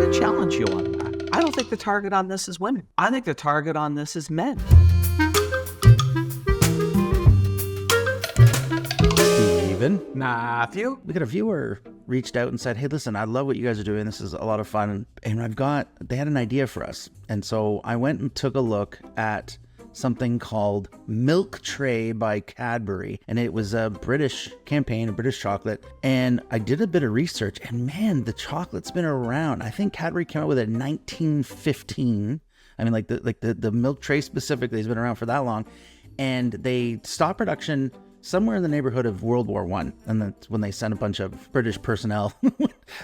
going to challenge you on that. I don't think the target on this is women. I think the target on this is men. Steven. Matthew. We got a viewer reached out and said, hey, listen, I love what you guys are doing. This is a lot of fun. And they had an idea for us. And so I went and took a look at something called Milk Tray by Cadbury. And it was a British campaign, a British chocolate. And I did a bit of research, and man, the chocolate's been around. I think Cadbury came out with it in 1915. I mean, like the Milk Tray specifically has been around for that long. And they stopped production somewhere in the neighborhood of World War I. And that's when they sent a bunch of British personnel.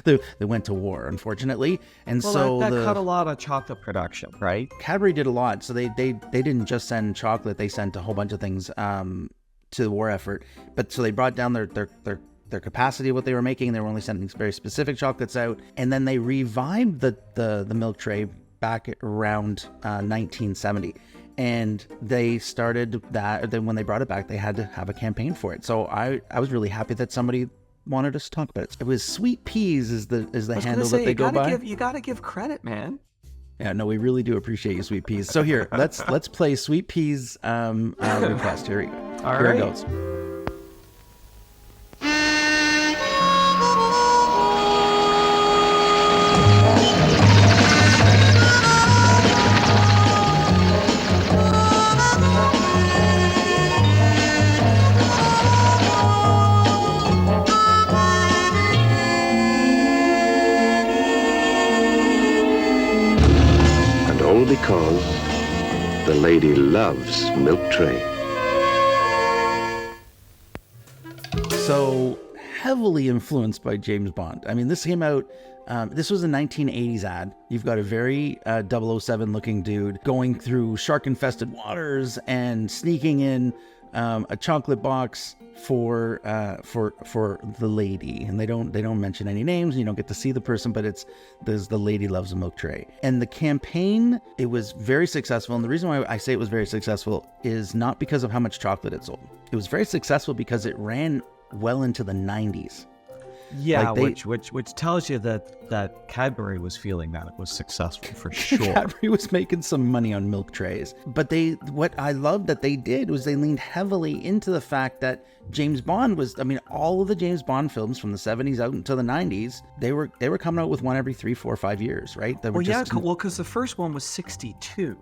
they went to war, unfortunately. And that cut a lot of chocolate production, right? Cadbury did a lot. So they didn't just send chocolate. They sent a whole bunch of things to the war effort. But so they brought down their capacity of what they were making. They were only sending very specific chocolates out. And then they revived the Milk Tray back around 1970. And they started that. Then when they brought it back, they had to have a campaign for it. So I was really happy that somebody wanted us to talk about it. It was Sweet Peas is the handle that they go by. You got to give credit, man. Yeah, no, we really do appreciate you, Sweet Peas. So here, let's play Sweet Peas request. Here it goes. Because the lady loves Milk Tray. So heavily influenced by James Bond. I mean, this came out, this was a 1980s ad. You've got a very 007 looking dude going through shark-infested waters and sneaking in a chocolate box for the lady, and they don't mention any names, and you don't get to see the person, but there's the lady loves a Milk Tray. And the campaign, it was very successful, and the reason why I say it was very successful is not because of how much chocolate it sold. It was very successful because it ran well into the 90s. Yeah, which tells you that Cadbury was feeling that it was successful for sure. Cadbury was making some money on Milk Trays. But what I loved that they did was they leaned heavily into the fact that James Bond was, I mean, all of the James Bond films from the 70s out until the 90s, they were coming out with one every 3, 4, 5 years, right? Because the first one was 62.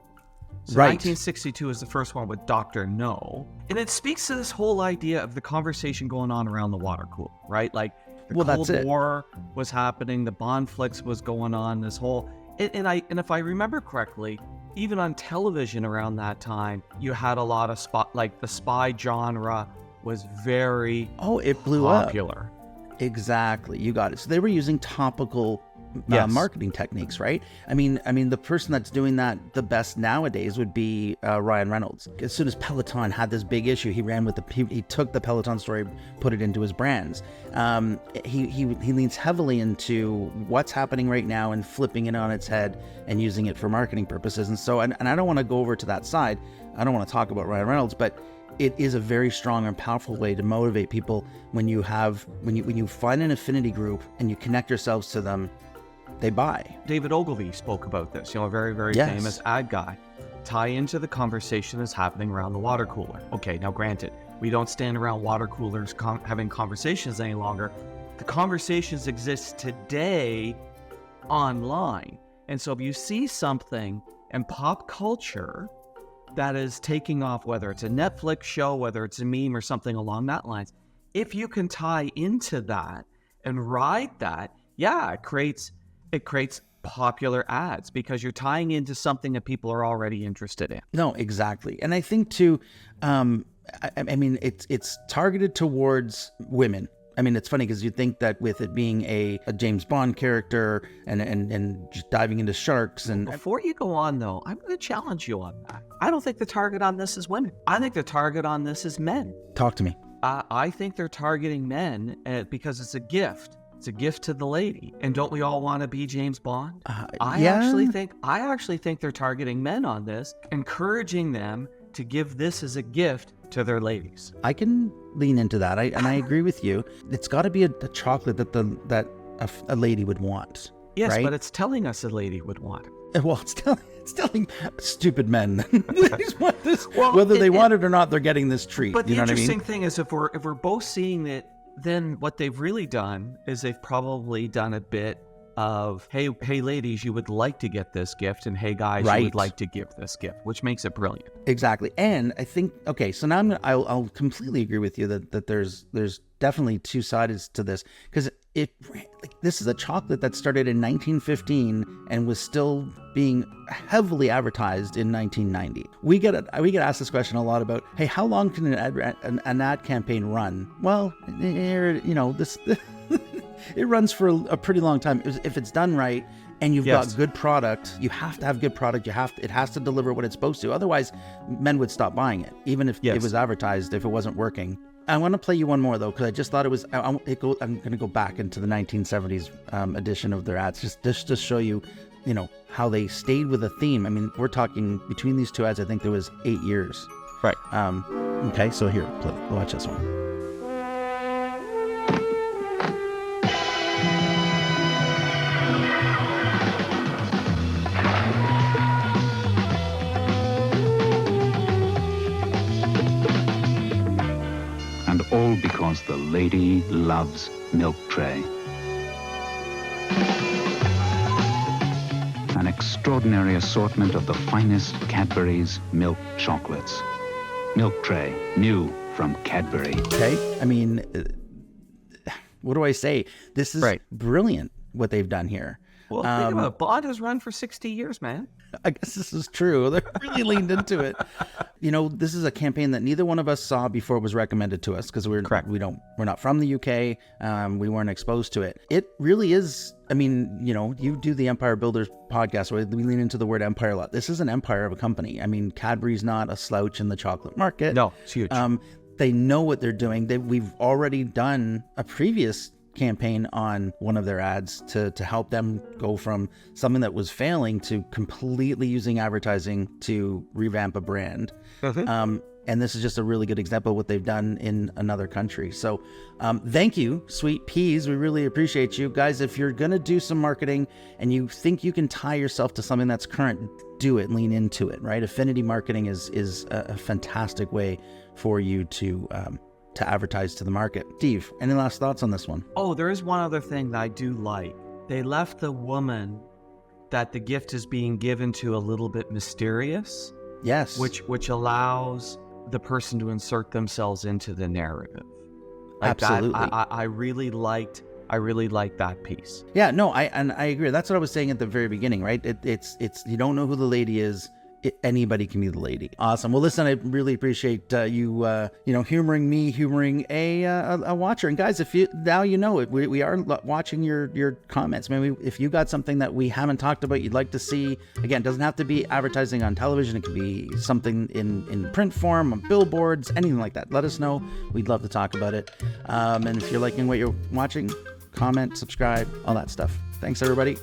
So right. 1962 is the first one with Dr. No. And it speaks to this whole idea of the conversation going on around the water cooler, right? Like, the Cold War was happening, the Bond flicks was going on, this whole... And if I remember correctly, even on television around that time, you had a lot of the spy genre was very it blew popular. Up. Exactly, you got it. So they were using topical marketing techniques, right? I mean, the person that's doing that the best nowadays would be Ryan Reynolds. As soon as Peloton had this big issue, he took the Peloton story, put it into his brands. He leans heavily into what's happening right now and flipping it on its head and using it for marketing purposes. And so, and I don't want to go over to that side. I don't want to talk about Ryan Reynolds, but it is a very strong and powerful way to motivate people when you find an affinity group and you connect yourselves to them. They buy. David Ogilvy spoke about this, a very, very famous ad guy. Tie into the conversation that's happening around the water cooler. Okay, now granted, we don't stand around water coolers having conversations any longer. The conversations exist today online. And so if you see something in pop culture that is taking off, whether it's a Netflix show, whether it's a meme or something along that lines, if you can tie into that and ride that, it creates popular ads because you're tying into something that people are already interested in. No, exactly. And I think too, I mean, it's targeted towards women. I mean, it's funny because you think that with it being a James Bond character and just diving into sharks and... Before you go on though, I'm going to challenge you on that. I don't think the target on this is women. I think the target on this is men. Talk to me. I think they're targeting men because it's a gift. It's a gift to the lady. And don't we all want to be James Bond? I actually think they're targeting men on this, encouraging them to give this as a gift to their ladies. I can lean into that. I agree with you. It's got to be a chocolate that a lady would want. Yes, right? but it's telling us a lady would want it. Well, it's telling stupid men ladies want this. Well, Whether they want it or not, they're getting this treat. But you the know what I interesting mean? thing is, if we're both seeing it, then what they've really done is they've probably done a bit of, hey ladies, you would like to get this gift, and hey guys, you would like to give this gift, which makes it brilliant. Exactly. And I think, okay, so now I'll completely agree with you that there's definitely two sides to this, because this is a chocolate that started in 1915 and was still being heavily advertised in 1990. We get asked this question a lot about, hey, how long can an ad campaign run? Well, this it runs for a pretty long time if it's done right. And you've got good product. You have to have good product. It has to deliver what it's supposed to. Otherwise, men would stop buying it, even if it was advertised, if it wasn't working. I want to play you one more, though, because I just thought it was... I'm going to go back into the 1970s edition of their ads, just to show you, how they stayed with a theme. I mean, we're talking between these two ads, I think there was 8 years. Right. Okay, so here, watch this one. And all because the lady loves Milk Tray. An extraordinary assortment of the finest Cadbury's milk chocolates. Milk Tray, new from Cadbury. Okay, I mean, what do I say? This is brilliant what they've done here. Well, think about it. Bond has run for 60 years, man. I guess this is true. They really leaned into it. This is a campaign that neither one of us saw before it was recommended to us, because we're not from the UK. We weren't exposed to it. It really is. I mean, you do the Empire Builders podcast where we lean into the word empire a lot. This is an empire of a company. I mean, Cadbury's not a slouch in the chocolate market. No, it's huge. They know what they're doing. We've already done a previous campaign on one of their ads to help them go from something that was failing to completely using advertising to revamp a brand. And this is just a really good example of what they've done in another country. So thank you, Sweet Peas. We really appreciate you guys. If you're going to do some marketing and you think you can tie yourself to something that's current, do it, lean into it, right? Affinity marketing is a fantastic way for you to advertise to the market. Steve, any last thoughts on this one? Oh, there is one other thing that I do like. They left the woman that the gift is being given to a little bit mysterious. Yes. Which allows the person to insert themselves into the narrative. Absolutely. I really liked that piece. Yeah, no, I agree. That's what I was saying at the very beginning, right? It's you don't know who the lady is. Anybody can be the lady. Awesome. Well, listen, I really appreciate you humoring me, humoring a watcher. And guys, if you now we are watching your comments. Maybe if you got something that we haven't talked about, you'd like to see. Again, it doesn't have to be advertising on television. It could be something in print form, on billboards, anything like that. Let us know. We'd love to talk about it. And if you're liking what you're watching, comment, subscribe, all that stuff. Thanks, everybody.